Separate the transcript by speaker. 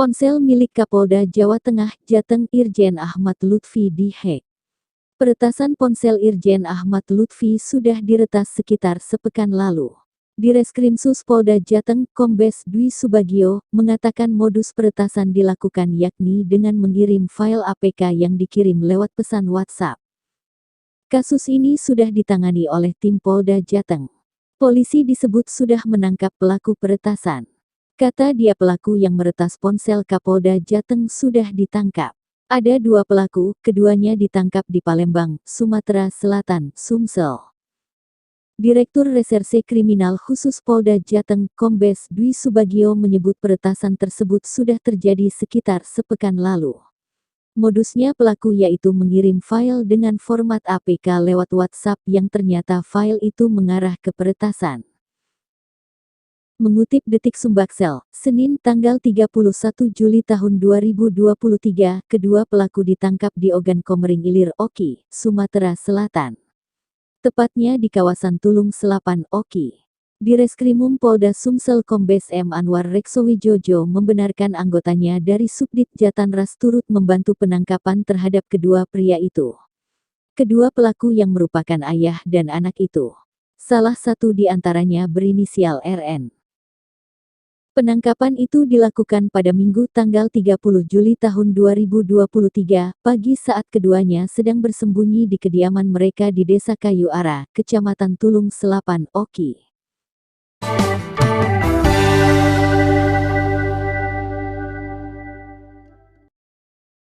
Speaker 1: Ponsel milik Kapolda Jawa Tengah Jateng Irjen Ahmad Lutfi dihack. Peretasan ponsel Irjen Ahmad Lutfi sudah diretas sekitar sepekan lalu. Direskrimsus Polda Jateng, Kombes Dwi Subagio, mengatakan modus peretasan dilakukan yakni dengan mengirim file APK yang dikirim lewat pesan WhatsApp. Kasus ini sudah ditangani oleh tim Polda Jateng. Polisi disebut sudah menangkap pelaku peretasan. Kata dia pelaku yang meretas ponsel Kapolda Jateng sudah ditangkap. Ada 2 pelaku, keduanya ditangkap di Palembang, Sumatera Selatan, Sumsel. Direktur Reserse Kriminal Khusus Polda Jateng, Kombes Dwi Subagio menyebut peretasan tersebut sudah terjadi sekitar sepekan lalu. Modusnya pelaku yaitu mengirim file dengan format APK lewat WhatsApp yang ternyata file itu mengarah ke peretasan. Mengutip Detik Sumbaksel, Senin tanggal 31 Juli tahun 2023, kedua pelaku ditangkap di Ogan Komering Ilir, Oki, Sumatera Selatan. Tepatnya di kawasan Tulung Selapan, Oki. Direskrimum Polda Sumsel Kombes M. Anwar Reksowijojo membenarkan anggotanya dari Subdit Jatanras turut membantu penangkapan terhadap kedua pria itu. Kedua pelaku yang merupakan ayah dan anak itu. Salah satu di antaranya berinisial RN. Penangkapan itu dilakukan pada Minggu tanggal 30 Juli tahun 2023, pagi saat keduanya sedang bersembunyi di kediaman mereka di Desa Kayu Ara, Kecamatan Tulung Selapan, Oki.